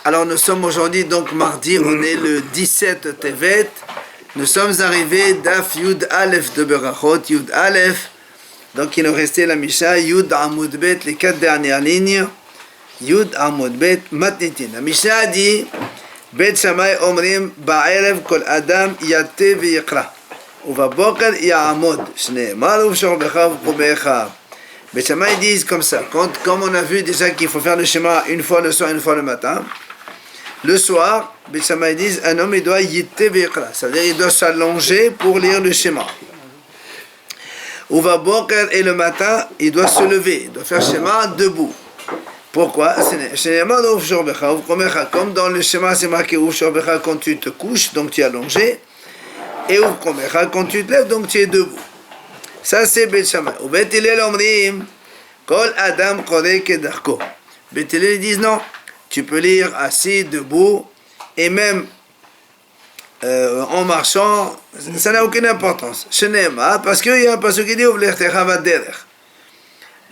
Alors nous sommes aujourd'hui donc mardi, on est le 17 Tevet. Nous sommes arrivés d'Af Yud Aleph de Berachot, Yud Aleph. Donc il nous restait la Misha, Yud Amud Bet, les 4 dernières lignes. Yud Amud Bet, Matnitin. La Misha dit Bet Shammai Omrim Ba'erev Kol Adam Yate V'Yikra Uva Boker Ya'amod Shne'emar Uv'Shorbecha V'Kubecha. Bet Shammai disent comme ça, comme on a vu déjà qu'il faut faire le schéma une fois le soir, une fois le matin. Le soir, Bet Shammai disent un homme il doit yitte v'yikra, c'est-à-dire il doit s'allonger pour lire le schéma. Uva boker, et le matin il doit se lever, il doit faire schéma debout. Pourquoi? Comme dans le schéma c'est marqué Uvshorbecha quand tu te couches, donc tu es allongé, et Uvkomecha quand tu te lèves, donc tu es debout. Ça c'est Bet Shammai. Ou Bet Hillel omrim Kol Adam Koreh Kedarko. Bet Hillel disent non. Tu peux lire assis, debout, et même en marchant, ça n'a aucune importance. Shenema, parce qu'il y a un passage qui dit Uvlertecha Vaderech.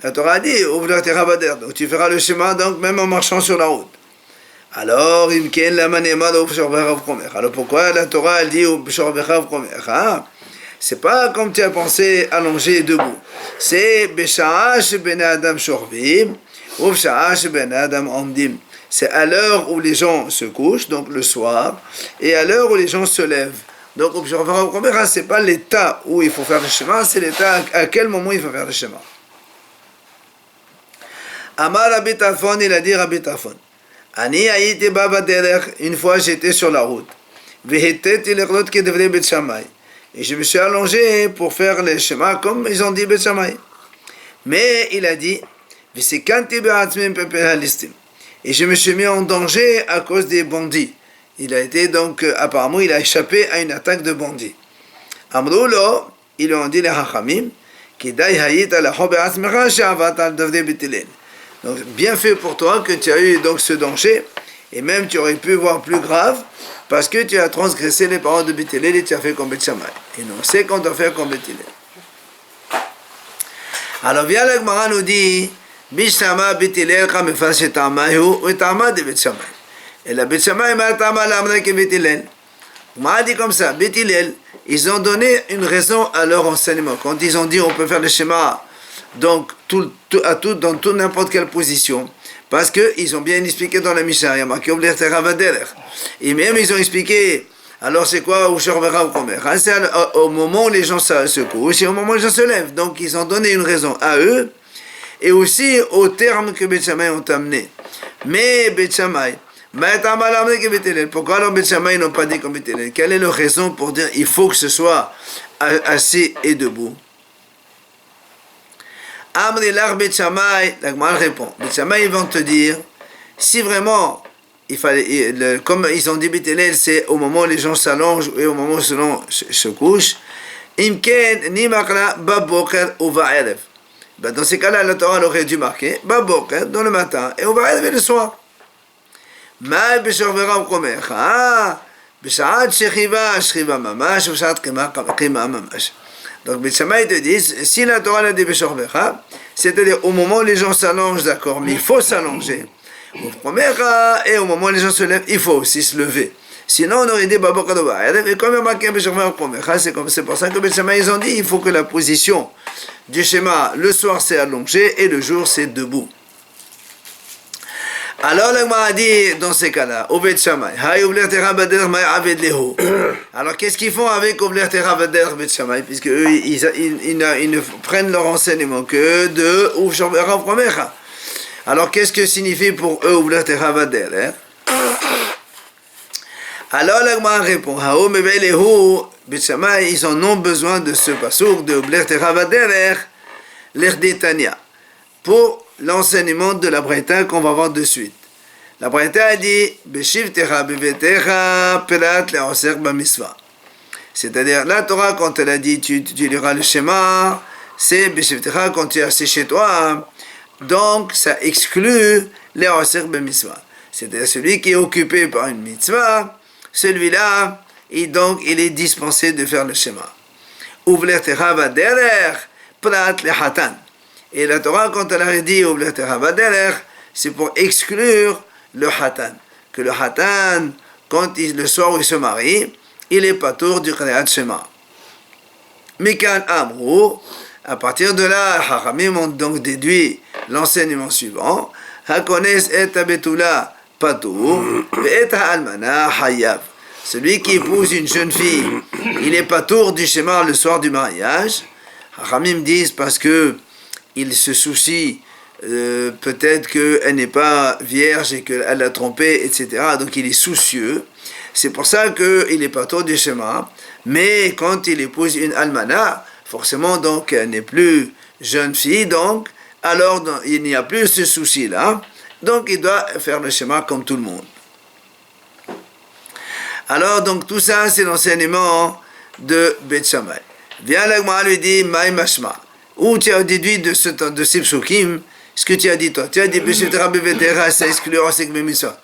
La Torah dit Uvlertecha Vaderech. Donc tu feras le chemin, donc même en marchant sur la route. Alors, Imken la manema d'Uvshorbecha V'Komecha. Alors pourquoi la Torah elle dit Uvshorbecha V'Komecha? C'est pas comme tu as pensé allongé debout. C'est Besha'a Shebene Adam Shorvim, Uvsha'a Shebene Adam Omdim. C'est à l'heure où les gens se couchent, donc le soir, et à l'heure où les gens se lèvent. Donc, ce n'est pas l'état où il faut faire le schéma, c'est l'état à quel moment il faut faire le schéma. Amar Rabbi Tarfon, il a dit Rabbi Tarfon, Ani haïti baba derech, une fois j'étais sur la route, vehetet l'echlot qui devrait Bet Shammai, et je me suis allongé pour faire le schéma comme ils ont dit Bet Shammai. Mais il a dit, v'sekanti be'atzmim pepehalistim. Et je me suis mis en danger à cause des bandits. Il a été donc, apparemment, il a échappé à une attaque de bandits. Amroulo, ils lui ont dit les Hachamim, Kidai hayit ala hobe asmecha she'avat al davdei Bet Hillel. Donc, bien fait pour toi que tu as eu donc ce danger, et même tu aurais pu voir plus grave, parce que tu as transgressé les paroles de Bet Hillel et tu as fait comme Bet Shammai. Et nous, on sait qu'on doit faire comme Bet Hillel. Alors, vient la Gemara nous dit, Bishama Bet Hillel Kamefas Shetamahu Etama de Bet Shammai. Et la Bet Shammai m'a Tama l'amra que Bet Hillel. On m'a dit comme ça, Bet Hillel, ils ont donné une raison à leur enseignement. Quand ils ont dit on peut faire le schéma donc dans toute n'importe quelle position, parce qu'ils ont bien expliqué dans la Mishnah, il y a marqué Uvlertecha Vaderech. Et même ils ont expliqué, alors c'est quoi Uvshorbecha V'Komecha? C'est au moment où les gens se couchent et au moment où les gens se lèvent. Donc ils ont donné une raison à eux, et aussi aux termes que Bet Shammai ont amenés. Mais Bet Shammai, pourquoi alors Bet Shammai n'ont pas dit comme Bet Hillel? Quelle est leur raison pour dire il faut que ce soit assis et debout? Amri l'ar Bet Shammai, la Gemara répond. Bet Shammai ils vont te dire, si vraiment il fallait, comme ils ont dit Bet Hillel, c'est au moment où les gens s'allongent et au moment où les gens se couchent. Imken ni makra baboker ou va'erev. Dans ces cas-là, la Torah aurait dû marquer Baboker dans le matin et on va arriver le soir. Ma b'shorbecha v'komecha, b'sha'at shechiva shchiva mamash, b'sha'at qima mamash. Donc Bet Shammai te disent, si la Torah l'a dit b'shorbecha, c'est-à-dire au moment où les gens s'allongent, d'accord, mais il faut s'allonger. Et au moment où les gens se lèvent, il faut aussi se lever. Sinon, on aurait dit Baboker v'erev, et comme il y a marqué b'shorbecha v'komecha, c'est pour ça que Bet Shammai ils ont dit, il faut que la position du schéma, le soir c'est allongé et le jour c'est debout. Alors la Gemara dit dans ces cas-là, au Bet Shammai, alors qu'est-ce qu'ils font avec Uvlertecha Vaderech Bet Shammai, puisque eux ils ne prennent leur enseignement que de Uvshorbecha V'Komecha. Alors qu'est-ce que signifie pour eux Uvlertecha Vaderech? Alors la Gemara répond, Bet Shammai, ils en ont besoin de ce passouk de Uvlertecha Vaderech, l'Erdetania, pour l'enseignement de la Braïta qu'on va voir de suite. La Braïta a dit, Beshivtecha bevetecha perat le'oser b'mitzvah. C'est-à-dire, la Torah, quand elle a dit, tu liras le schéma, c'est Beshivtecha quand tu es assis chez toi. Donc, ça exclut le'oser b'mitzvah. C'est-à-dire, celui qui est occupé par une mitzvah, celui-là, il est dispensé de faire le schéma. Uvlertecha Vaderech prat lehatan. Et la Torah, quand elle a dit Uvlertecha Vaderech, c'est pour exclure le hatan. Que le hatan, le soir où il se marie, il est patour du Kriyat Shema. Mikan Amrou, à partir de là, Hachamim ont donc déduit l'enseignement suivant. Hakones et abetula patour, et almana hayav. Celui qui épouse une jeune fille, il est patour du Shema le soir du mariage. Hachamim disent parce que il se soucie peut-être qu'elle n'est pas vierge et qu'elle l'a trompé, etc. Donc il est soucieux. C'est pour ça qu'il n'est pas trop du Shema. Mais quand il épouse une almana, forcément donc elle n'est plus jeune fille, donc alors il n'y a plus ce souci-là. Donc il doit faire le Shema comme tout le monde. Alors donc tout ça c'est l'enseignement de Beth Shammai. Viens la Gemara lui dit Maï Mashma. Où tu as déduit de ces psukim ce que tu as dit toi. Tu as dit Beshetera Bevetera, ça exclut Osek Mitzvah.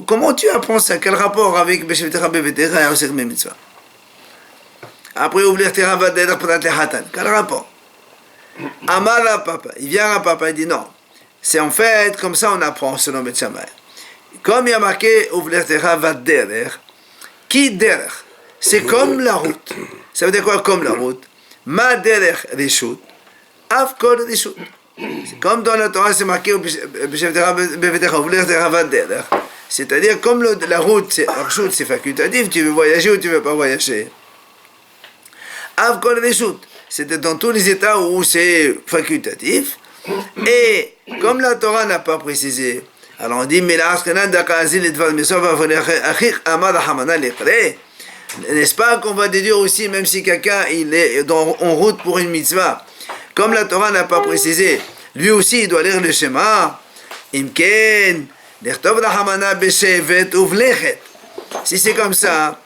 Comment tu apprends ça? Quel rapport avec Beshetera Bevetera et Osek Mitzvah? Après ouvrir Tera Vadeder Prat le Hatan. Quel rapport? Amar la papa. Il vient à papa et dit non. C'est en fait comme ça on apprend selon Beth Shammai. Comme il y a marqué ouvrir Tera Vadeder, qui derech? C'est comme la route. Ça veut dire quoi comme la route? Ma derech reshut, av kol reshut. C'est comme dans la Torah, c'est marqué c'est-à-dire comme la route, c'est facultatif, tu veux voyager ou tu ne veux pas voyager. Av kol reshut, c'était dans tous les états où c'est facultatif. Et comme la Torah n'a pas précisé, alors on dit n'est-ce pas qu'on va déduire aussi, même si quelqu'un il est en route pour une mitzvah, comme la Torah n'a pas précisé, lui aussi il doit lire le Shema. Si c'est comme ça,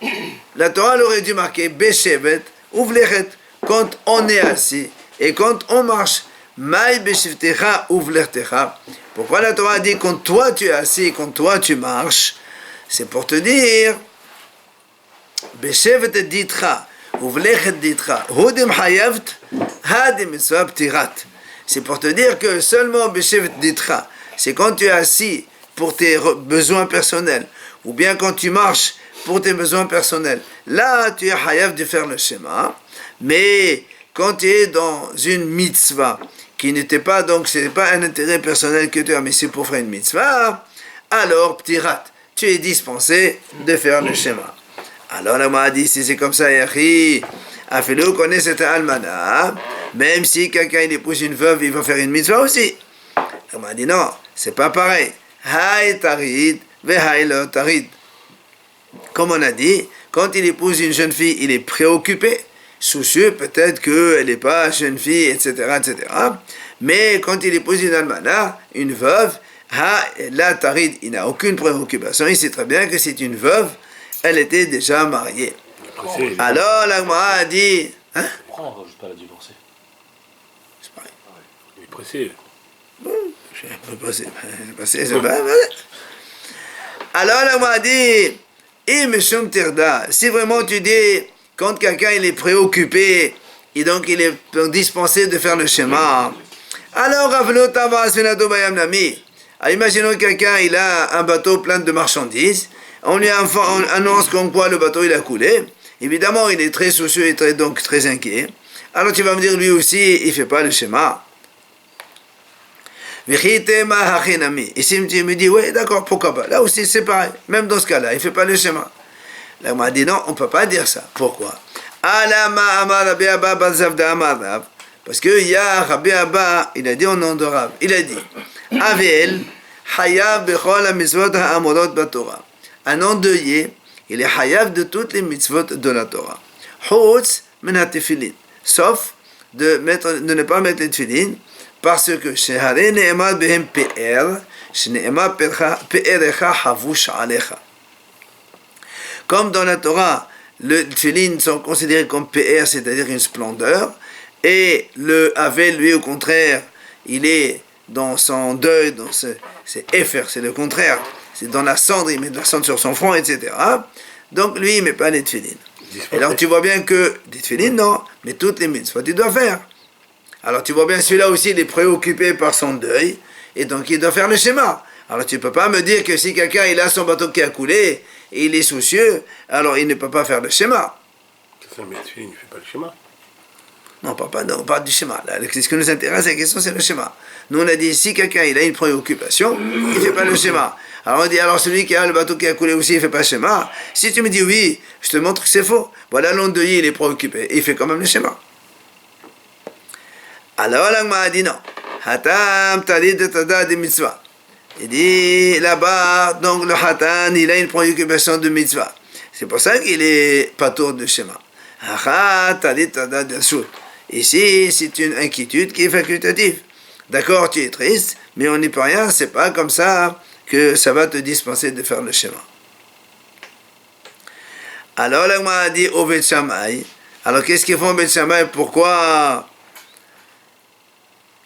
la Torah aurait dû marquer Beshevet uvlechet quand on est assis et quand on marche. Maï beshivtecha uvlechtecha. Pourquoi la Torah dit quand toi tu es assis, quand toi tu marches? C'est pour te dire Beshevet ditra, uvlechet ditra, hudim hayavt, hadim mitzvah ptirat. C'est pour te dire que seulement Beshevet ditra, c'est quand tu es assis pour tes besoins personnels, ou bien quand tu marches pour tes besoins personnels. Là, tu es hayav de faire le Shema, mais quand tu es dans une mitzvah, qui n'était pas, donc ce n'est pas un intérêt personnel que tu as, mais c'est pour faire une mitzvah, alors, ptirat, tu es dispensé de faire le Shema. Alors, la m'a dit, si c'est comme ça, Yachi, Afilou connaît cette almana, même si quelqu'un il épouse une veuve, il va faire une mitzvah aussi. La m'a dit, non, c'est pas pareil. Hay tarid, ve hay lo tarid. Comme on a dit, quand il épouse une jeune fille, il est préoccupé, soucieux, peut-être qu'elle n'est pas jeune fille, etc., etc. Mais quand il épouse une almana, une veuve, la tarid, il n'a aucune préoccupation. Il sait très bien que c'est une veuve, elle était déjà mariée. Alors la Gemara a dit, hein? Pourquoi on ne rajoute pas la divorcée? C'est pareil. Il est pressé. Bon, je peux passer, c'est pas vrai. Alors la Gemara a dit, si vraiment tu dis, quand quelqu'un il est préoccupé, et donc il est dispensé de faire le schéma, alors imaginons que quelqu'un il a un bateau plein de marchandises, on lui annonce comme quoi le bateau il a coulé, évidemment il est très soucieux et donc très inquiet, alors tu vas me dire lui aussi il ne fait pas le schéma. Ici tu me dis oui d'accord pourquoi pas, là aussi c'est pareil, même dans ce cas là il ne fait pas le schéma. Là, on m'a dit non, on ne peut pas dire ça. Pourquoi? Parce qu'il y a Rabbi Abba, il a dit au nom de Rav, il a dit Avel, Hayav bechol ha-mitzvot ha-amorot ba-Torah. Un endeuillé, il est Hayav de toutes les mitzvot de la Torah. Chutz min ha-tefillin. Sauf de ne pas mettre les tefillin, parce que Shehare ne'emad behem pe'er, Shne'emad pe'erecha havush alecha. Comme dans la Torah, les tefillin sont considérés comme PR, c'est-à-dire une splendeur, et le Havel, lui, au contraire, il est dans son deuil, c'est Efer, c'est le contraire, c'est dans la cendre, il met de la cendre sur son front, etc. Donc lui, il ne met pas les tefillin. Et donc tu vois bien que, des tefillin, non, mais toutes les mitzvot, tu dois faire. Alors tu vois bien, celui-là aussi, il est préoccupé par son deuil, et donc il doit faire le schéma. Alors tu ne peux pas me dire que si quelqu'un il a son bateau qui a coulé, et il est soucieux, alors il ne peut pas faire le schéma. C'est ça, mais il ne fait pas le schéma. Non, on parle du schéma. Là, ce qui nous intéresse, la question, c'est le schéma. Nous, on a dit, si quelqu'un il a une préoccupation, il ne fait pas le schéma. Alors on dit, alors celui qui a le bateau qui a coulé aussi, il ne fait pas le schéma. Si tu me dis oui, je te montre que c'est faux. Voilà, l'endeuillé, il est préoccupé. Il fait quand même le schéma. Alors, l'agma a dit non. Hatam talid tada de mitzvah. Il dit, là-bas, donc le hatan, il a une préoccupation de mitzvah. C'est pour ça qu'il est pas tour de schéma. Hacha talid tada de shut. Ici, c'est une inquiétude qui est facultative. D'accord, tu es triste, mais on n'y peut rien, c'est pas comme ça que ça va te dispenser de faire le schéma. Alors, l'agma a dit au Bet Shammai. Alors, qu'est-ce qu'ils font au Bet Shammai? Pourquoi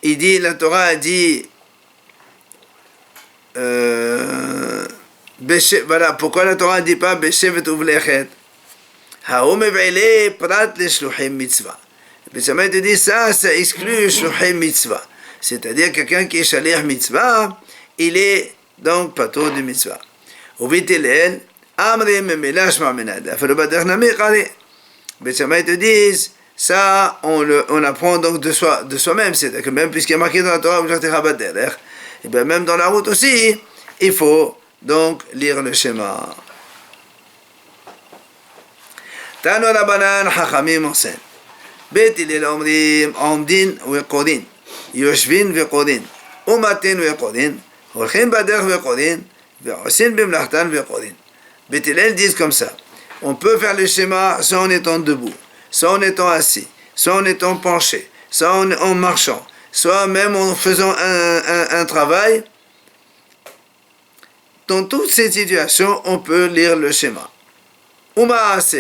il dit, la Torah a dit, voilà, pourquoi la Torah ne dit pas Beshevet uvlechet? Haou mev'ele prat le shluchim mitzvah. Le Bet Shammai te dit ça exclut shluchim mitzvah. C'est-à-dire quelqu'un qui est shalir mitzvah, il est donc pato de mitzvah. Au Bet Hillel, amre memelash ma'menad. Afalo badach nami qari. Bet Shammai te dit ça, on apprend donc de soi-même. C'est-à-dire que même puisqu'il y a marqué dans la Torah, et bien même dans la route aussi, il faut donc lire le schéma. Tano Rabbanan Chachamim enseigne. Bet Hillel omrim omdin vekodin, yoshvin vekodin, umatin vekodin, holchin baderch vekodin, veosin bimlachtan vekodin. Bet Hillel disent comme ça. On peut faire le schéma soit en étant debout, soit en étant assis, soit en étant penché, soit en marchant, soit même en faisant un travail. Dans toutes ces situations, on peut lire le schéma. Umaase.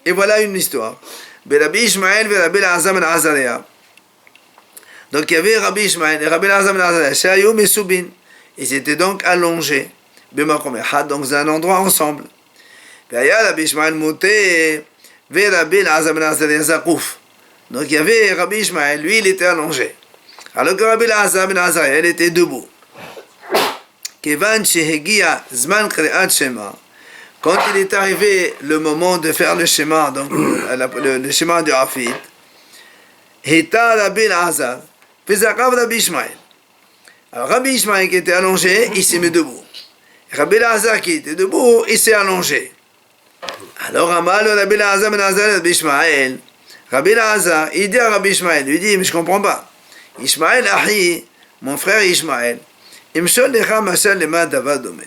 Et voilà une histoire. Rabbi Ishmael et Rabbi Elazar ben Azariah. Donc il y avait Rabbi Ishmael et Rabbi Elazar ben Azariah. Shayou Mesubin. Ils étaient donc allongés. Dans un endroit ensemble. Rabbi Ishmael monté vers Rabbi Elazar ben Azariah Zakouf. Donc il y avait Rabbi Ishmael, lui il était allongé. Alors que Rabbi Elazar ben Azariah, il était debout. Kevan shehegia zman kreat shema. Quand il est arrivé le moment de faire le schéma, donc le schéma du Hafid, Hita Rabbi Elazar, Fizakav Rabbi Ishmael. Alors Rabbi Ishmael qui était allongé, il s'est mis debout. Rabbi Elazar qui était debout, il s'est allongé. Alors Amal Rabbi Elazar ben Azariah Rabbi Ishmael. Rabbi Elazar, il dit à Rabbi Ishmael, lui dit, mais je comprends pas. Ishmael Ahi, mon frère Ishmael, Imshol lecha mashal lema davar domé.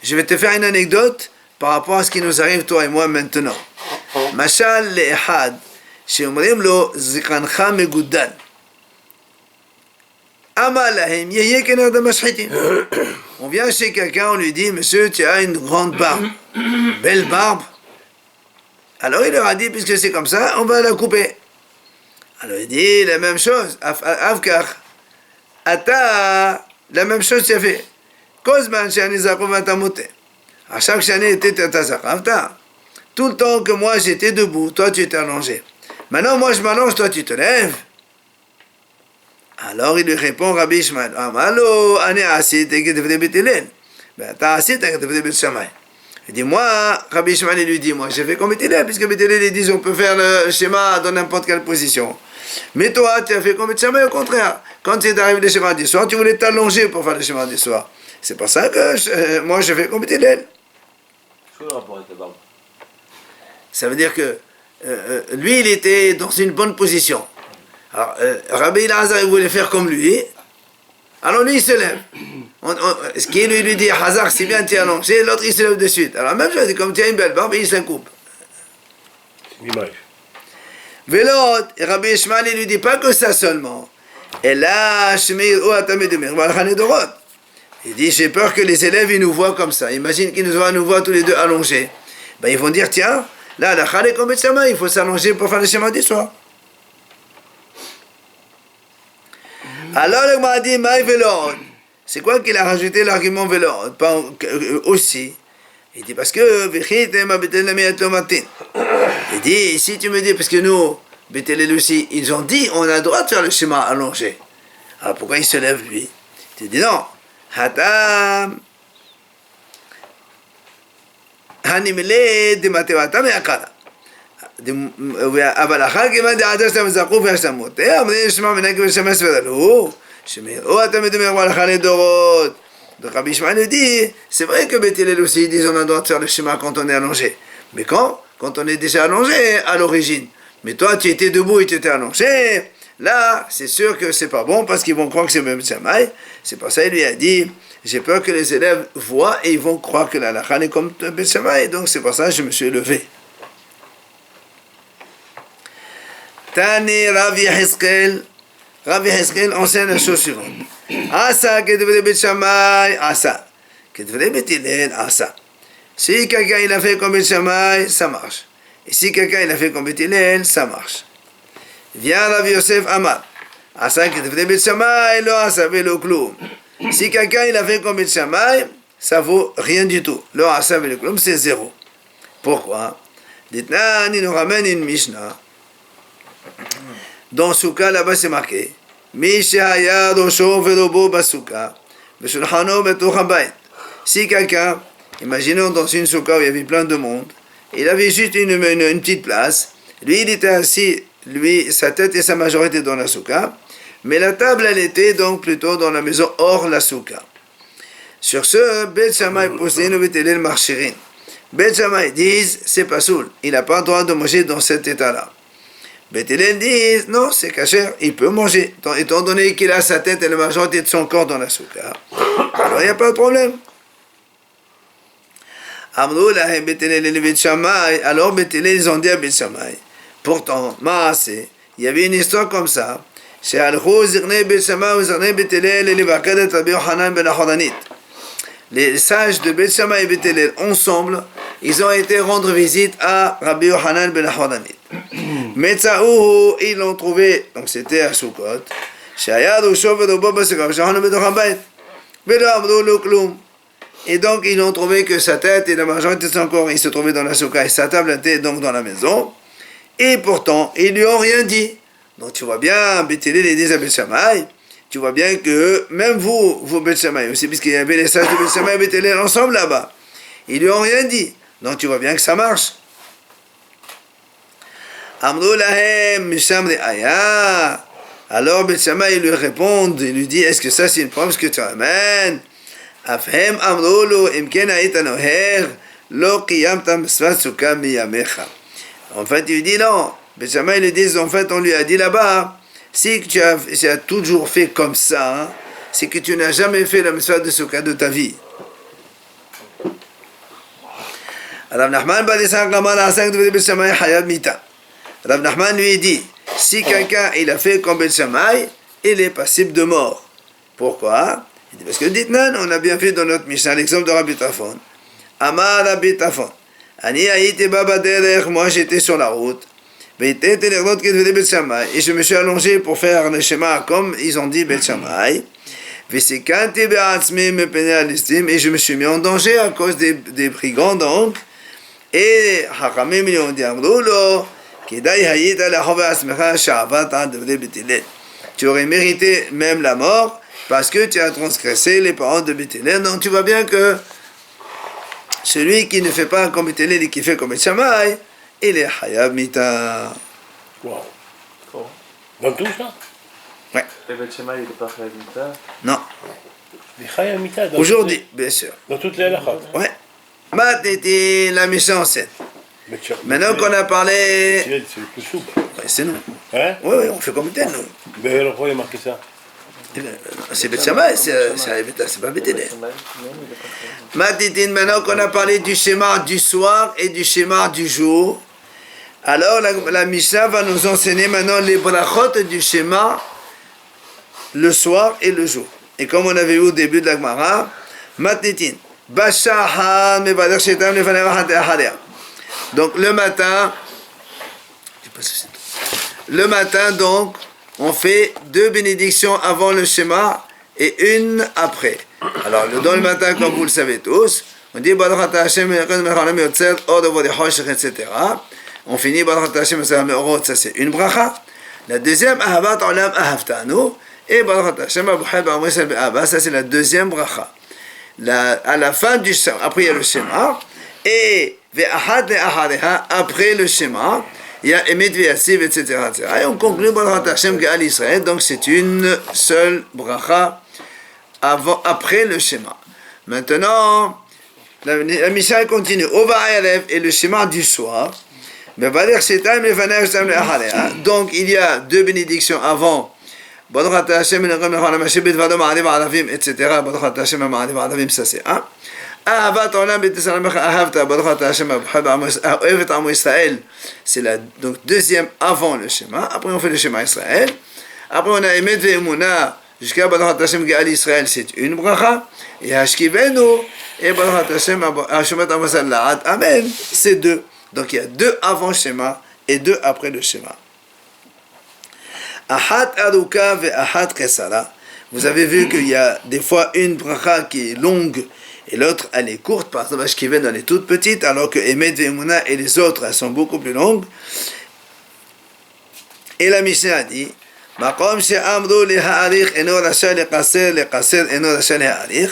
Je vais te faire une anecdote par rapport à ce qui nous arrive, toi et moi, maintenant. Mashal le'ehad, she'omrim lo zikrancha megudal. Amalahem yehye kener de mashchitim. On vient chez quelqu'un, on lui dit, monsieur, tu as une grande barbe, belle barbe. Alors il leur a dit, puisque c'est comme ça, on va la couper. Alors il dit la même chose, Avkar, Ata, la même chose tu as fait. Kozman shani zakov atamote. À chaque année était atazakavta. Tout le temps que moi j'étais debout, toi tu étais allongé. Maintenant moi je m'allonge, toi tu te lèves. Alors il lui répond Rabbi Ishmael, Amalo, ane asit et devait Bet Hillel. Ben t'as asit et devait Bet Shammai. Il dit moi, Rabbi Ishmael lui dit moi j'ai fait comme Bet Hillel, puisque Bet Hillel dit on peut faire le schéma dans n'importe quelle position. Mais toi tu as fait comme Bet Shammai au contraire. Quand c'est arrivé le schéma du soir, tu voulais t'allonger pour faire le schéma du soir. C'est pour ça que moi je fais comme Bet Hillel. Quel est le rapport avec la barbe? Ça veut dire que lui il était dans une bonne position. Alors, Rabbi Elazar il voulait faire comme lui. Alors lui il se lève. Ce qui lui dit Hazar, c'est bien, tu es allongé, l'autre il se lève de suite. Alors même chose, comme tu as une belle barbe, il se coupe. C'est une image. L'autre, Rabbi Ishmael il lui dit pas que ça seulement. Et là, il dit j'ai peur que les élèves ils nous voient comme ça. Imagine qu'ils nous voient tous les deux allongés. Ben, ils vont dire tiens, là la Khalé comme Bet Shammai, il faut s'allonger pour faire le schéma du soir. Alors le m'a dit Maï Velod. C'est quoi qu'il a rajouté l'argument Velod aussi? Il dit parce que il dit si tu me dis parce que nous Bet Hillel aussi ils ont dit on a le droit de faire le schéma allongé. Alors pourquoi il se lève lui? Tu dis non. Hatam. Hanimele de Matevata Meakara. אבל אחר כיוון דעתה שאתה מזכו והשתמות, אמרים שמע מנהג ושמש ודלו, שמראו אתה מדבר בהלכה לדורות. Donc Rabbi Ishmael nous dit, c'est vrai que Beth Hillel aussi dit on a le droit de faire le schéma quand on est allongé. Mais quand on est déjà allongé à l'origine. Mais toi tu étais debout et tu étais allongé, là c'est sûr que c'est pas bon parce qu'ils vont croire que c'est le même Shamaï. C'est pour ça qu'il lui a dit, j'ai peur que les élèves voient et ils vont croire que la halakha est comme Beth Shammai. Donc c'est pour ça que je me suis levé. Tani Rav Yehezkel enseigne la chose suivante. Asa kedvre Beth Shammai, asa. Kedvre Beth Hillel, asa. Si quelqu'un il a fait comme Beth Shammai, ça marche. Et si quelqu'un il a fait comme Beth Hillel, ça marche. Vient Rav Yosef Amar. Asa kedvre Beth Shammai, lo asa velo kloum. Si quelqu'un il a fait comme Beth Shammai, ça vaut rien du tout. Lo asa velo kloum, c'est zéro. Pourquoi? Dites-nous, il nous ramène une Mishnah. Dans Souka, là-bas, c'est marqué si quelqu'un, imaginons dans une Souka où il y avait plein de monde, il avait juste une petite place, lui il était assis, sa tête et sa majorité dans la Souka, mais la table elle était donc plutôt dans la maison hors la Souka. Sur ce, Beth Shammai possédait le Beth Hillel marchirin. Beth Shammai disent c'est pas soul, il n'a pas le droit de manger dans cet état-là. Beth Hillel dit non, c'est cachère, il peut manger, étant donné qu'il a sa tête et la majorité de son corps dans la soukha. Alors il n'y a pas de problème. Alors Beth Hillel ils ont dit à Beth Shammai, pourtant, il y avait une histoire comme ça. Les sages de Beth Shammai et Beth Hillel ensemble, ils ont été rendre visite à Rabbi Yochanan ben Achodanit. Metzaouhu, ils l'ont trouvé, donc c'était à Sukkot. Et donc ils ont trouvé que sa tête et la majorité de son corps, il se trouvait dans la soukha et sa table était donc dans la maison. Et pourtant, ils lui ont rien dit. Donc tu vois bien, Beth Hillel et Beth Shammai, tu vois bien que même vous Beth Shammai aussi, puisqu'il y avait les sages de Beth Shammai et Beth Hillel ensemble là-bas, ils lui ont rien dit. Donc tu vois bien que ça marche. Amrou lahem misham re'aya. Alors Beth Shammai lui répond, il lui dit, est-ce que ça c'est une preuve que tu amènes? Afhem amrou lo imken haïta noher lo qiyamta misvat sukkah miyamecha. En fait, il lui dit non. Beth Shammai lui dit, en fait, on lui a dit là-bas, si tu as toujours fait comme ça, hein, c'est que tu n'as jamais fait la misvat de sukkah de ta vie. Rav Nachman Rav Nachman lui dit, si quelqu'un il a fait comme Beth Shammai, il est passible de mort. Pourquoi? Il dit, parce que dites-nous, on a bien fait dans notre Mishnah l'exemple de Rabbi Tafon. Amar Rabbi Tafon. Ani haïti baba derech, moi j'étais sur la route. Et je me suis allongé pour faire le schéma comme ils ont dit Beth Shammai. Et je me suis mis en danger à cause des brigands donc. Et Hakamim lui ont dit tu aurais mérité même la mort parce que tu as transgressé les paroles de Beth Hillel. Donc tu vois bien que celui qui ne fait pas comme Beth Hillel et qui fait comme Beth Shammai, il est Hayab Mita. Wow. Dans tout ça? Ouais. Et Beth Shammai, il n'est pas Hayab Mita? Non. Les Hayab Mita. Aujourd'hui, bien sûr. Dans toutes les halachot. Ouais. Maintenant, la mission en scène. Maintenant qu'on a parlé. C'est le plus souple. Ouais, c'est nous. Hein? Oui, on fait comme tel, nous. Mais alors pourquoi il a marqué ça? C'est Beth Shammai, c'est pas Beth Hillel. Maintenant qu'on a parlé du schéma du soir et du schéma du jour, alors la Mishnah va nous enseigner maintenant les brachot du schéma le soir et le jour. Et comme on avait vu au début de la Gemara, Matnitin, Bashahan, Mevader Shetam, donc le matin donc, on fait 2 bénédictions avant le schéma et une après. Alors, dans le matin, comme vous le savez tous, on dit etc. On finit ça c'est une bracha. La deuxième, Ahavat Olam Ahavtanu, Et Baruch Hashem Abouhay Ba'amou Yisraël Be'aba, ça c'est la deuxième bracha. À la fin du Shema, après il y a le Shema, et Ve'ahad Le'ahareha, après le Shema, il y a Emet Ve'yatsiv, etc., etc. Et on conclut Baruch Hashem Ge'al Israël, donc c'est une seule bracha après le Shema. Maintenant, la Mishnah continue. Ova Erev et le Shema du soir. Donc il y a deux bénédictions avant. Etc. Ça c'est un. C'est la donc deuxième avant le Shema. Après on fait le Shema Israël. Après on a Emet Ve'emuna jusqu'à Baruch Hashem Ge'al Israël, c'est une bracha. Et Hashkivenu et Baruch Hashem Hashemat Amasal La'at. Amen. C'est deux. Donc il y a deux avant le Shema et deux après le Shema. Ahat Aruka ve Ahat Kesara. Vous avez vu qu'il y a des fois une bracha qui est longue et l'autre elle est courte. Par exemple, Ashkiven elle est toute petite, alors que Emet Ve'emuna et les autres elles sont beaucoup plus longues. Et la Mishnah a dit Makom she'amru leha'arich eno rasha leqaser, leqaser eno rasha leha'arich.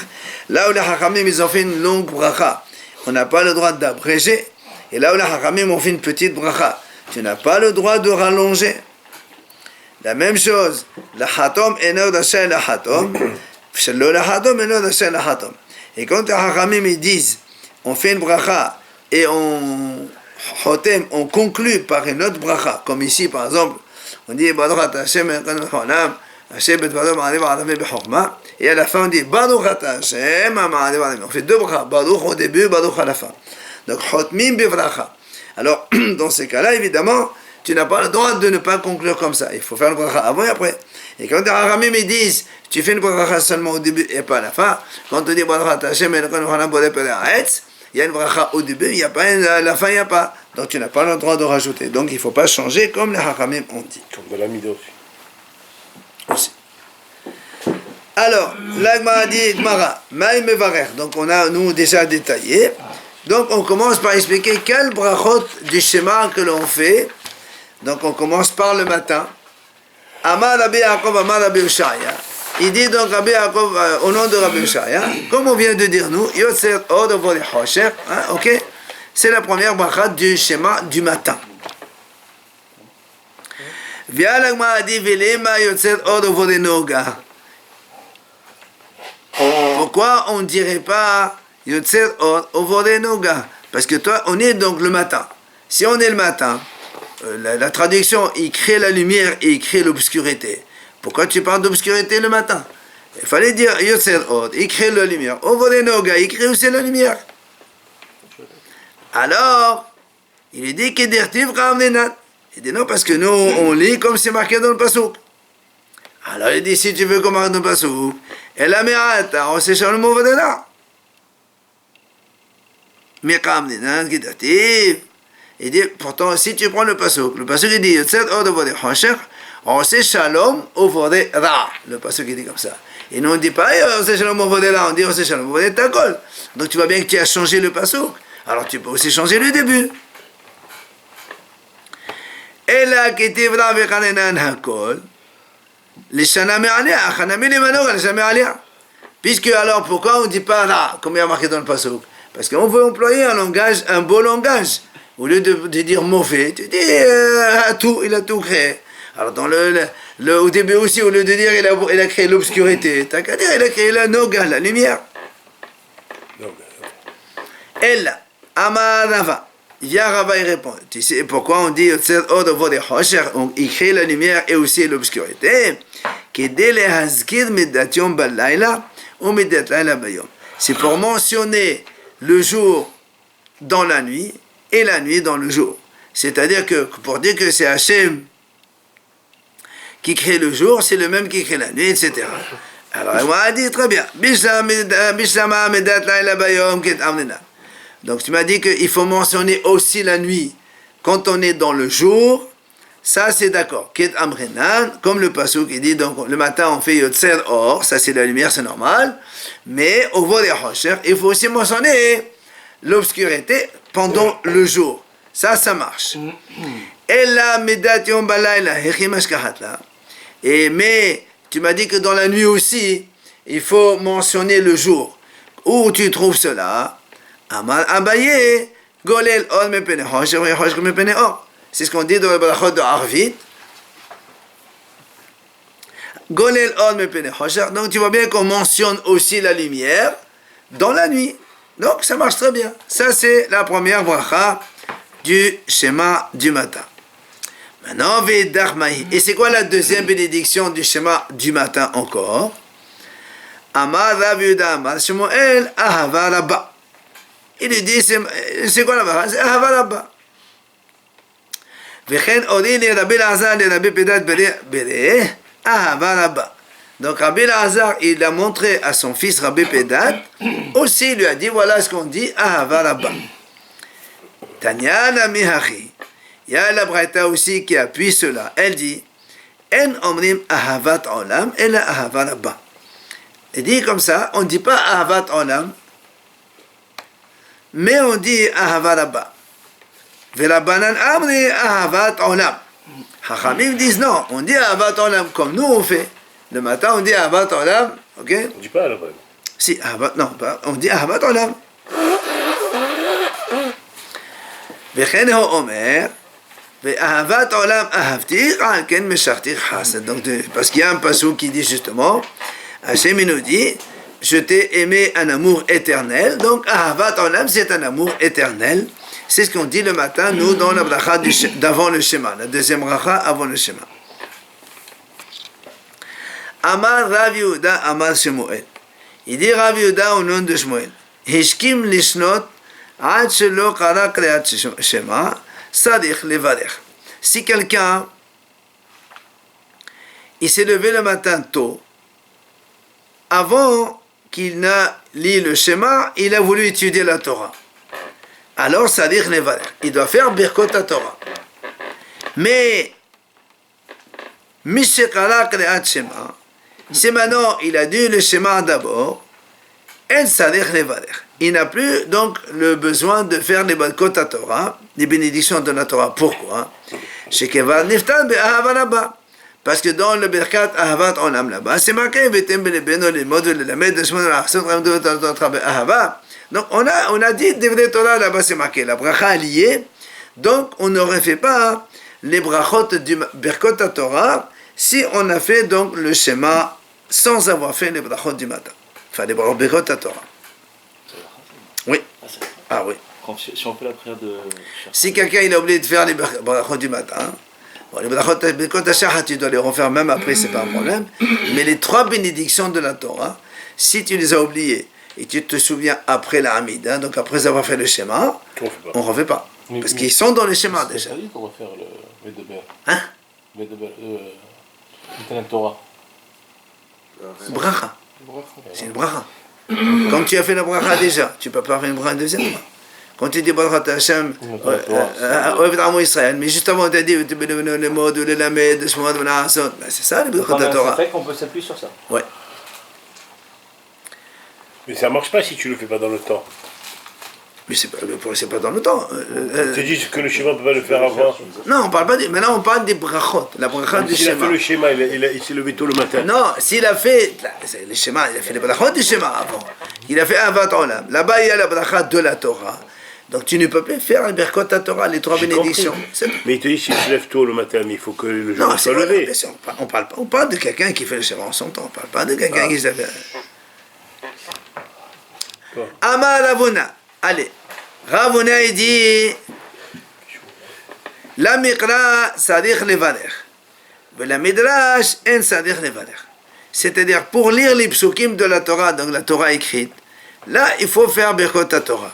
Là où les Hachamim ils ont fait une longue bracha, on n'a pas le droit d'abréger. Et là où les Hachamim ont fait une petite bracha, tu n'as pas le droit de rallonger. La même chose, la hatom eno rasha la hatom, shelo la hatom eno rasha la hatom. Et quand les Hachamim ils disent, on fait une bracha et on hotem, on conclut par une autre bracha, comme ici par exemple, on dit Baruch Hashem Hashem bedvaro ma'alev alav bechokma, et à la fin on dit Baruch Hashem ma'alev alav. On fait deux brachas, Baruch au début, Baruch à la fin. Donc hotmim bevracha. Alors dans ces cas-là évidemment tu n'as pas le droit de ne pas conclure comme ça. Il faut faire le bracha avant et après. Et quand les Haramim ils disent tu fais une bracha seulement au début et pas à la fin, quand on dit Baruch Hashem il y a une bracha au début, il n'y a pas à la fin, il n'y a pas. Donc tu n'as pas le droit de rajouter. Donc il ne faut pas changer comme les Haramim ont dit. Comme de l'amida aussi. Alors, l'Agmara dit Gmara, Maïm Mevarer. Donc on a nous déjà détaillé. Donc on commence par expliquer quel brachot du schéma que l'on fait. Donc on commence par le matin. Amar Rabbi Yaakov, Amar Rabbi Ushaya. Il dit donc Rabbi Yaakov au nom de Rabbi Ushaya, comme on vient de dire nous, Yotzer Od Ovod Hosher, ok? C'est la première brachat du schéma du matin. Via l'Agmara dit Velema Yotzer Od Ovod Noga. Pourquoi on ne dirait pas Yotzer Od Ovod Noga? Parce que toi, on est donc le matin. Si on est le matin, la traduction, il crée la lumière et il crée l'obscurité. Pourquoi tu parles d'obscurité le matin? Il fallait dire Yotzer Od, il crée la lumière. Ovod Noga, il crée aussi la lumière. Alors, il est dit Kedertiv Ramnenan. Il dit non, parce que nous, on lit comme c'est marqué dans le Passouk. Alors il dit si tu veux comme marqué dans le Passouk, et la Me'ata, on sait sur le mot Vodena. Mais Ramnenan, Kedertiv. Il dit, pourtant, si tu prends le Passouk il dit Yotzer Od Ovod Hosher, on sait Shalom Ovod Ra. Le Passouk il dit comme ça. Et nous on ne dit pas on sait Shalom Ovod Ra, on dit on sait Shalom Ovod Takol. Donc tu vois bien que tu as changé le Passouk. Alors tu peux aussi changer le début. Et là, Ketivra Vekanenan Hakol, les Shana Me'alea, Chanami les Manor, les Shana Me'alea. Puisque alors pourquoi on ne dit pas Ra, comme il y a marqué dans le Passouk? Parce qu'on veut employer un beau langage. Au lieu de dire mauvais, tu dis il a tout créé. Alors dans au début aussi, au lieu de dire il a créé l'obscurité, t'as qu'à dire il a créé la noga, la lumière. Elle, Amar Rava, via Rava il répond. Tu sais pourquoi on dit il crée la lumière et aussi l'obscurité? C'est pour mentionner le jour dans la nuit et la nuit dans le jour. C'est-à-dire que pour dire que c'est Hachem qui crée le jour, c'est le même qui crée la nuit, etc. Alors on a dit très bien. Donc tu m'as dit qu'il faut mentionner aussi la nuit quand on est dans le jour. Ça c'est d'accord. Ket amrenan, comme le pasuk qui dit donc le matin on fait yotzer or, ça c'est la lumière, c'est normal. Mais au vol et hosher, il faut aussi mentionner l'obscurité pendant le jour. Ça marche. Et là, mais tu m'as dit que dans la nuit aussi, il faut mentionner le jour. Où tu trouves cela? Amar Abaye, Golel Or Mepene Hosher, Hosher Mepene Or. C'est ce qu'on dit dans le Barachot de Arvit. Golel Or Mepene Hosher. Donc tu vois bien qu'on mentionne aussi la lumière dans la nuit. Donc ça marche très bien. Ça c'est la première bracha du schéma du matin. Maintenant, Vedarmahi. Et c'est quoi la deuxième bénédiction du schéma du matin encore? Amar Rav Yehuda Amar Shmuel Ahava Rabba. Il lui dit, c'est quoi la bracha? C'est Ahava Rabba. Vechen Ori le Rabbi Elazar le Rabbi Pedat Bere Ahava Rabba. Donc Rabbi Elazar, il a montré à son fils Rabbi Pedat, aussi il lui a dit, voilà ce qu'on dit, Ahava Rabba. Tanya Nami Hachi. Il y a la braïta aussi qui appuie cela. Elle dit, En omrim ahavat olam, ela ahava rabba. Elle dit comme ça, on ne dit pas ahavat olam, mais on dit ahava rabba. Velabanan amri ahavat olam. Hachamim disent non, on dit ahavat olam comme nous on fait. Le matin on dit ahavat olam, ok? On dit pas là-bas. Si, ahavat, non, on dit ahavat olam. וכן הוא אומר, ואהבת עולם אהבתיך, על כן משכתיך חסד. Donc, parce qu'il y a un passage qui dit justement, Hachem nous dit, je t'ai aimé un amour éternel. Donc, ahavat olam, c'est un amour éternel. C'est ce qu'on dit le matin, nous, dans la bracha d'avant le schéma, la deuxième bracha avant le schéma. Amar Rav Yehuda, Amar Shmuel. Il dit Rav Yehuda au nom de Shmuel. Hishkim lishnot עד שלא קרא קריאת שמע, צריך לברך. Si quelqu'un, il s'est levé le matin tôt, avant qu'il n'a lu le schéma, il a voulu étudier la Torah. Alors, צריך לברך. Il doit faire Birkot Torah. Mais, מי שקרא קריאת שמע, si maintenant il a dit le schéma d'abord, אין צריך לברך. Il n'a plus donc le besoin de faire les Birkot Torah, les bénédictions de la Torah. Pourquoi? Parce que dans le Birkat Ahavat Olam là-bas, c'est marqué donc on a dit Divrei Torah là-bas, c'est marqué la bracha liée. Donc on n'aurait fait pas les brachot du Birkot Torah si on a fait donc le schéma sans avoir fait les brachot du matin. Enfin les Birkot Torah. Oui. Ah oui. Si on fait la prière de... Si quelqu'un il a oublié de faire les brachot du matin, bon, les brachot Shahat, tu dois les refaire même après, c'est pas un problème. Mais les trois bénédictions de la Torah, si tu les as oubliées et tu te souviens après la Hamida, donc après avoir fait le schéma, on ne refait pas. Parce qu'ils sont dans le schéma déjà. C'est pour refaire le Vedeber. Hein? Vedeber, le Torah. Bracha. C'est une bracha. Quand tu as fait la bracha déjà, tu ne peux pas faire une bracha deuxième fois. Quand tu dis bracha Hashem, Israël, mais juste avant tu as dit le mot de l'elamed, c'est ça le bracha de Torah. C'est fait qu'on peut s'appuyer sur ça. Ouais. Mais ça ne marche pas si tu ne le fais pas dans le temps. Mais c'est pas dans le temps. Tu dis que le schéma ne peut pas le faire avant. Non, on parle pas maintenant on parle des brachot, la bracha du S'il a schéma. fait le schéma, il s'est levé tôt le matin. Non, s'il a fait le schéma, il a fait les brachot du schéma avant. Il a fait Ahavat Olam. Là-bas, il y a la bracha de la Torah. Donc tu ne peux plus faire les Birkot Torah, les trois bénédictions. Mais il te dit s'il se lève tôt le matin, mais il faut que le jour Non, soit levé. on parle de quelqu'un qui fait le schéma en son temps. On ne parle pas de quelqu'un qui s'appelle. Amar Ravuna. Allez. Ravuna, il dit la Mikra Sarich Levarech. La Midrash En Sarich Levarech. C'est-à-dire, pour lire les psukim de la Torah, donc la Torah écrite, là, il faut faire Birkot Torah.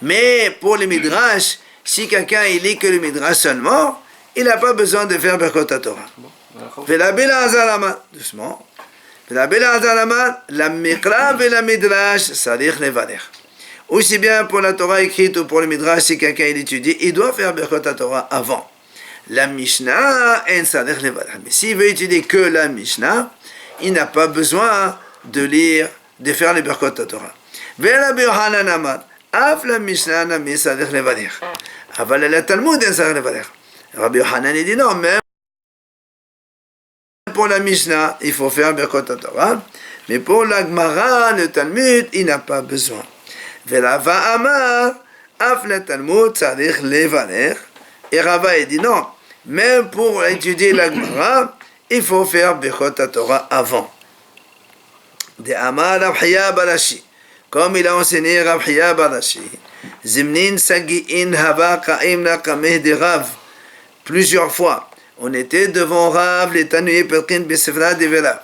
Mais pour les Midrash, si quelqu'un il lit que le Midrash seulement, il n'a pas besoin de faire Birkot Torah. Vela Bela Azaraman, doucement. Vela Bela Azaraman, la Mikra et la Midrash Sarich Levarech. Aussi bien pour la Torah écrite ou pour le Midrash, si quelqu'un il étudie, il doit faire Birkot Torah avant. La Mishnah, En Sarich Levarech. Mais s'il veut étudier que la Mishnah, il n'a pas besoin de lire, de faire les Birkot Torah. Vela Yohanan Amar, Af la Mishnah Nami Sarich Levarech. Aval la Talmud En Sarich Levarech. Rabbi Yohanan il dit non, même Pour la Mishnah, il faut faire Birkot Torah, mais pour la Gemara, le Talmud, il n'a pas besoin. Velava Amar, Af le Talmud, Tzarich Levaler. Et Rava dit non, même pour étudier la Gemara, il faut faire Birkot Torah avant. De Amar Rabhia Barashi, comme il a enseigné Rabhia Barashi, Zimnin Sagi'in Hava Ka'im Nakameh de Rav, plusieurs fois. On était devant Rav, les Tanouye Perkin Besefra de Vela,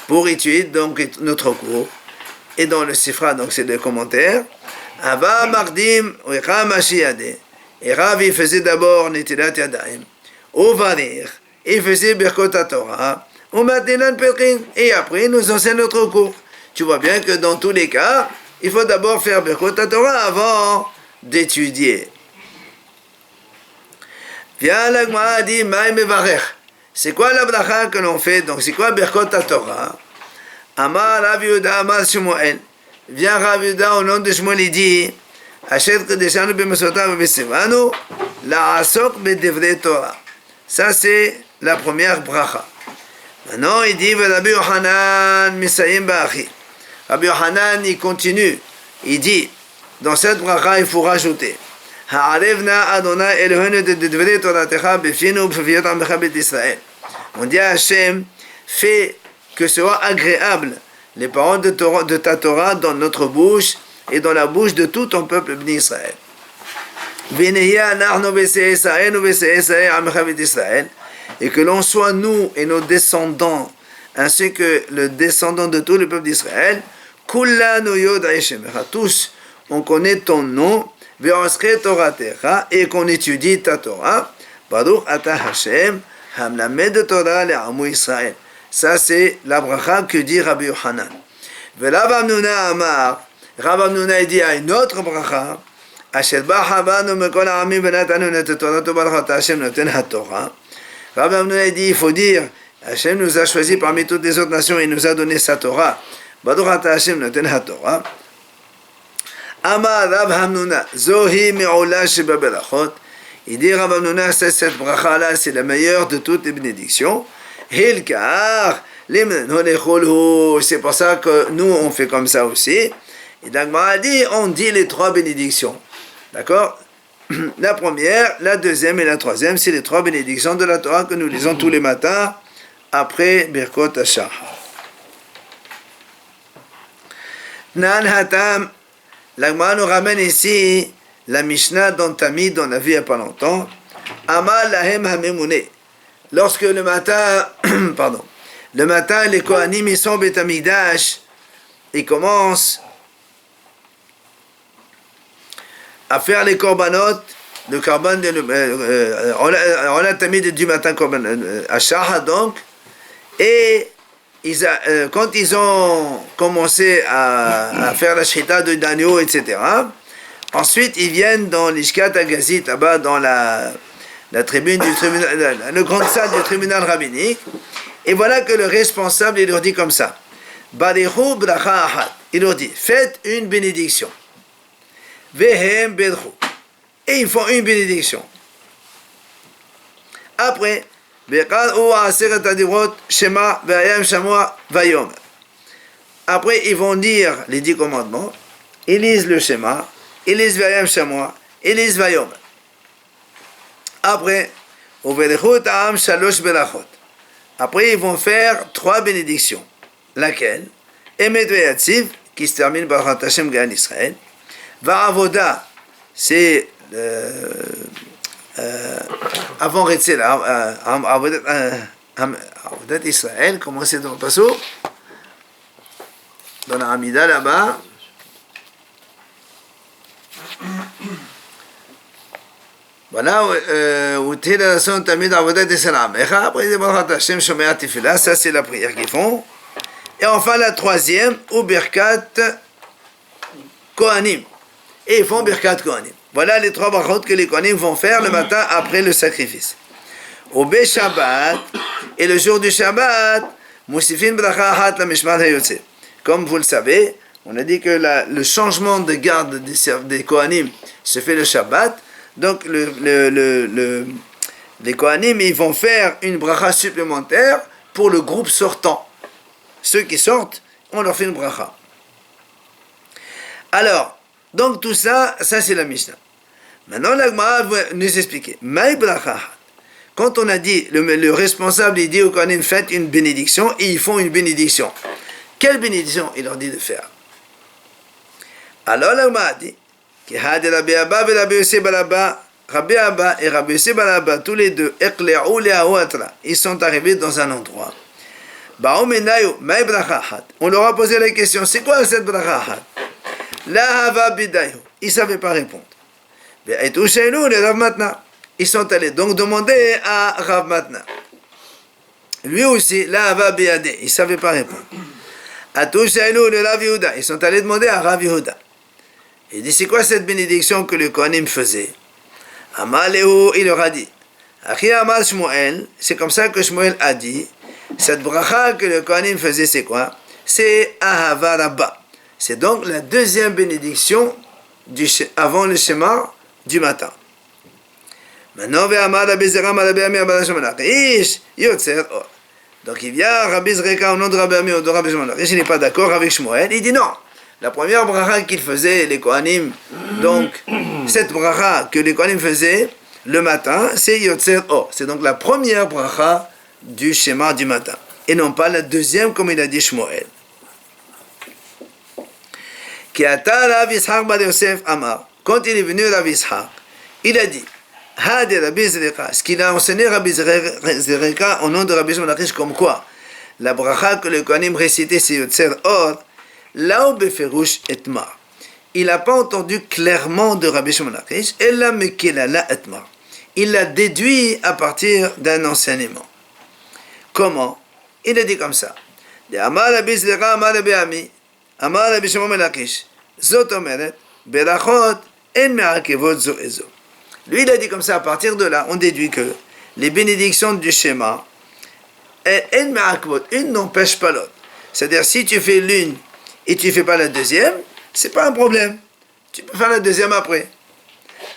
pour étudier donc notre cours. Et dans le Sifra, donc c'est le commentaire, Ava Mardim, Uecha Mashiade. Et Rav, il faisait d'abord Netilat Yadayim, Ovarir, il faisait Birkot Torah, Umatilan Perkin, et après il nous enseigne notre cours. Tu vois bien que dans tous les cas, il faut d'abord faire Birkot Torah avant d'étudier. Viens la Gemara dit Maï Mevarech. C'est quoi la bracha que l'on fait? Donc c'est quoi Birkot Torah? Amar Rav Yehuda Amar Shmuel. Viens Rav Yehuda au nom de Shmuel, il dit Asher Kedeshanu b'Mesotav v'Sevanu la'asok b'Devrei Torah. Ça c'est la première bracha. Maintenant il dit Rabbi Yochanan Misayim Ba'achi. Rabbi Yochanan il continue. Il dit dans cette bracha il faut rajouter Ha'arevna Adonai Eloheinu de Devrei Toratecha b'finu b'fiviyot amecha b'et Israël. On dit à Hachem, fais que ce soit agréable les paroles de ta Torah dans notre bouche et dans la bouche de tout ton peuple béni Israël. Et que l'on soit nous et nos descendants, ainsi que le descendant de tout le peuple d'Israël, tous, on connaît ton nom, et qu'on étudie ta Torah. Baruch ata Hashem, hamlamed Torah le'amu Israël. Ça c'est la bracha que dit Rabbi Yochanan. Rav Hamnuna Amar, Rav Hamnuna dit à une autre bracha, Asher ba'chavanu mekol ha'amim v'natanu net Torah baruch ata Hashem noten haTorah. Rav Hamnuna dit, il faut dire, Hashem nous a choisi parmi toutes les autres nations et nous a donné sa Torah. Baruch ata Hashem noten haTorah. Amar Rav Hamnuna, Zohi me'olah sheba berachot. Il dit Rav Hamnuna, cette bracha là, c'est la meilleure de toutes les bénédictions. Hilkar, c'est pour ça que nous on fait comme ça aussi. Et Dagmar a dit, on dit les trois bénédictions. D'accord? La première, la deuxième et la troisième, c'est les trois bénédictions de la Torah que nous lisons tous les matins après Birkot Hashachar. Nan Hatam, l'Agmara nous ramène ici la Mishnah dont Tamid on a vu il n'y a pas longtemps. Amal Lahem Hamemune. Lorsque le matin, le matin, les Kohanim, ils sont au Beth Amikdash, ils commencent à faire les korbanot, le korban, on a tamid du matin, à Shahar donc, et quand ils ont commencé à faire la shrita de d'agneau, etc., ensuite ils viennent dans l'Ishkat Agazit, là-bas dans la tribune du tribunal, le grand salle du tribunal rabbinique, et voilà que le responsable, il leur dit comme ça, Barichu bracha achat, il leur dit, faites une bénédiction, Vehem berchu, et ils font une bénédiction. Après, après ils vont dire les 10 commandements, ils lisent le Shema, ils lisent Vayam Shamua, ils lisent Vayom. Après, après ils vont faire 3 bénédictions. Laquelle? Emet Veyatziv, qui se termine par Hashem Gan Israël. Va'avoda, c'est avant Retzel, Avodat Israël, comment c'est dans le passo? Dans la Hamida là-bas. Voilà, ça c'est la prière qu'ils font. Et enfin la troisième, ou Birkat Kohanim. Et ils font Birkat Kohanim. Voilà les 3 brachot que les Kohanim vont faire le matin après le sacrifice. Au Be Shabbat, et le jour du Shabbat, Musifin Bracha Hat la Mishmat HaYotze. Comme vous le savez, on a dit que le changement de garde des Kohanim se fait le Shabbat. Donc les Kohanim, ils vont faire une bracha supplémentaire pour le groupe sortant. Ceux qui sortent, on leur fait une bracha. Alors, donc tout ça, ça c'est la Mishnah. Maintenant, la Gemara va nous expliquer. Maï bracha. Quand on a dit, le responsable, il dit aux Kohanim, faites une bénédiction, et ils font une bénédiction. Quelle bénédiction il leur dit de faire? Alors la Gemara dit, Rabbi Abba et Rabbi Yosef Balaba, Rabbi Abba et Rabbi Yosef Balaba, tous les deux, ils sont arrivés dans un endroit. On leur a posé la question, c'est quoi cette bracha? Ils ne savaient pas répondre. Ils sont allés donc demander à Rav Matna. Lui aussi, il ne savait pas répondre. Ils sont allés demander à Rav Yehuda. Il dit, c'est quoi cette bénédiction que le Kohanim faisait? Amaléhu, il leur a dit. C'est comme ça que Shmuel a dit. Cette bracha que le Kohanim faisait, c'est quoi? C'est Ahava Rabba. C'est donc la deuxième bénédiction avant le Shema du matin. Maintenant, donc il vient Rabbi Zreka au nom de Rabbi Ami ou de Rabbi Shimon. Il n'est pas d'accord avec Shmuel. Il dit non. La première bracha qu'il faisait, les Kohanim, donc cette bracha que les Kohanim faisaient le matin, c'est Yotzer O. C'est donc la première bracha du Shema du matin. Et non pas la deuxième comme il a dit Shmuel. Quand il est venu Rabbi Ishaq, il a dit ce qu'il a enseigné Rabbi Zereka au nom de Rabbi Shimon Lakish, comme quoi la bracha que le Kohanim récitait c'est Yotzer Or, là où Beferush Etmar. Il n'a pas entendu clairement de Rabbi Shimon Lakish, Ella Mekelala Etmar. Il l'a déduit à partir d'un enseignement. Comment? Il a dit comme ça. Amar Rabbi Zereka, Amar Rabbi Ami, Amar Rabbi Shimon Lakish, Zot Omeret, Berachot, En Me'akevot Zo Ezo. Lui, il a dit comme ça, à partir de là, on déduit que les bénédictions du schéma, une n'empêche pas l'autre. C'est-à-dire, si tu fais l'une et tu ne fais pas la deuxième, c'est pas un problème. Tu peux faire la deuxième après.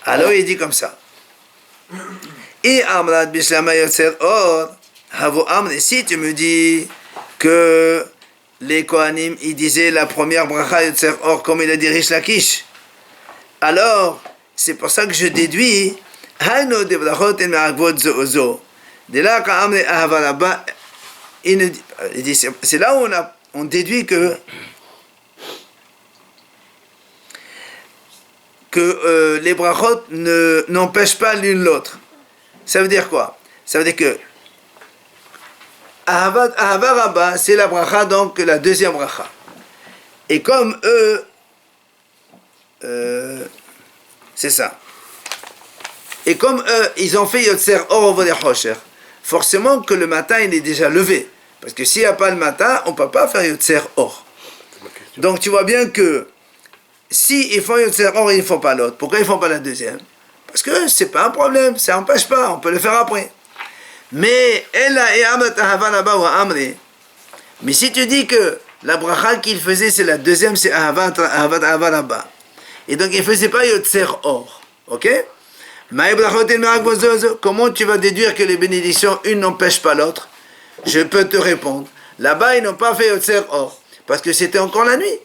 Alors, il dit comme ça. Et Amrad Bishlama Yotzer Or, Havo Amre, si tu me dis que les Kohanim, ils disaient la première bracha Yotzer Or, comme il a dit Rish Lakish, alors, c'est pour ça que je déduis de là quand il dit, c'est là où on déduit que les brachot n'empêchent pas l'une l'autre. Ça veut dire quoi? Ça veut dire que Ahava Rabba, c'est la bracha, donc la deuxième bracha. Et comme eux, c'est ça. Et comme eux, ils ont fait Yotzer Or Vodeh Chosher, forcément que le matin, il est déjà levé. Parce que s'il n'y a pas le matin, on ne peut pas faire Yotzer Or. Donc tu vois bien que si ils font Yotzer Or, ils ne font pas l'autre. Pourquoi ils ne font pas la deuxième? Parce que ce n'est pas un problème, ça n'empêche pas, on peut le faire après. Mais mais si tu dis que la bracha qu'il faisait, c'est la deuxième, c'est Ahavat Rabba. Et donc il ne faisait pas Yotzer Or. Ok? Comment tu vas déduire que les bénédictions, une n'empêche pas l'autre? Je peux te répondre. Là-bas, ils n'ont pas fait Yotzer Or. Parce que c'était encore la nuit.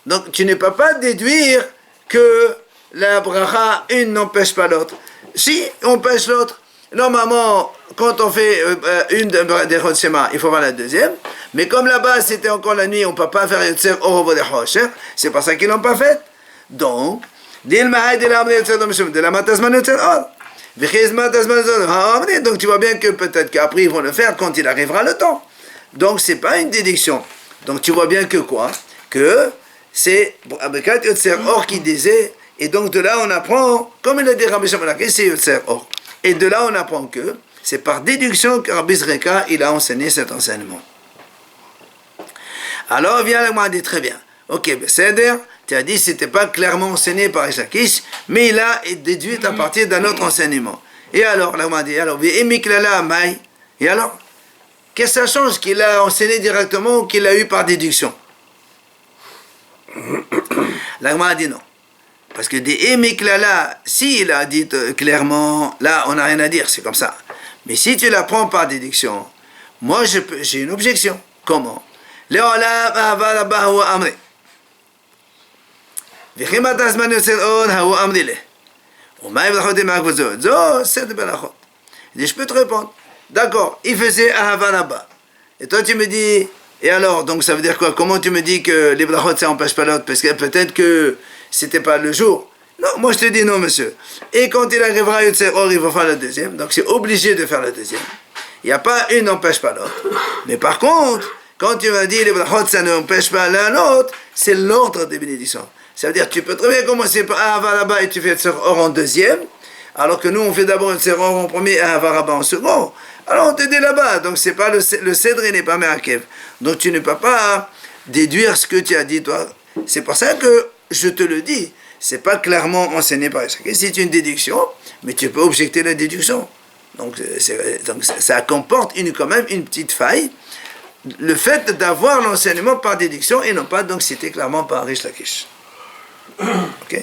Donc tu ne peux pas déduire que la bracha, une n'empêche pas l'autre. Si on empêche l'autre, normalement, quand on fait une des Chod Shema, il faut voir la deuxième. Mais comme là-bas, c'était encore la nuit, on ne peut pas faire Yotzer Or Vodeh Chosher, c'est pour ça qu'ils ne l'ont pas fait. Donc, donc tu vois bien que peut-être qu'après ils vont le faire quand il arrivera le temps. Donc c'est pas une déduction. Donc tu vois bien que quoi? Que c'est Abekat Yotzer Or qui disait, et donc de là on apprend, comme il a dit Rabbi Shimon Lakish, c'est Yotzer Or. Et de là on apprend que c'est par déduction que Rabbi Zreka il a enseigné cet enseignement. Alors vient le m'a dit très bien. Ok, Besséder, tu as dit que ce n'était pas clairement enseigné par Rish Lakish, mais il a déduit à partir d'un autre enseignement. Et alors, là, on m'a dit, alors, et alors, qu'est-ce que ça change qu'il a enseigné directement ou qu'il a eu par déduction? Là, on m'a dit non. Parce que des émiklala, s'il a dit clairement, là, on n'a rien à dire, c'est comme ça. Mais si tu la prends par déduction, moi, j'ai une objection. Comment? Le'olam ahava rabba huwa amri. וכי מתי זמן יוצר עוד, ההוא אמרי לה. ומה יבלחות עם הקבוצות? זו סדר בלחות. Il dit, je peux te répondre. D'accord, il faisait ahava rabba. Et toi, tu me dis, et alors, donc ça veut dire quoi? Comment tu me dis que les brachot, ça n'empêche pas l'autre? Parce que peut-être que c'était pas le jour. Non, moi je te dis non, monsieur. Et quand il arrivera Yotzer Or, il va faire le deuxième. Donc c'est obligé de faire le deuxième. Il n'y a pas une n'empêche pas l'autre. Mais par contre, quand tu m'as dit les brachot, ça n'empêche pas l'un l'autre, c'est l'ordre des bénédictions. Ça veut dire que tu peux très bien commencer par Ahava là-bas et tu fais Yotzer Or en deuxième. Alors que nous, on fait d'abord Yotzer Or en premier et Ahava là-bas en second. Alors on te dit là-bas. Donc c'est pas le cèdre n'est pas Me'akev. Donc tu ne peux pas déduire ce que tu as dit toi. C'est pour ça que je te le dis. C'est pas clairement enseigné par Israël. C'est une déduction, mais tu peux objecter la déduction. Donc ça comporte quand même une petite faille. Le fait d'avoir l'enseignement par déduction et non pas donc cité clairement par Rish Lakish. Ok.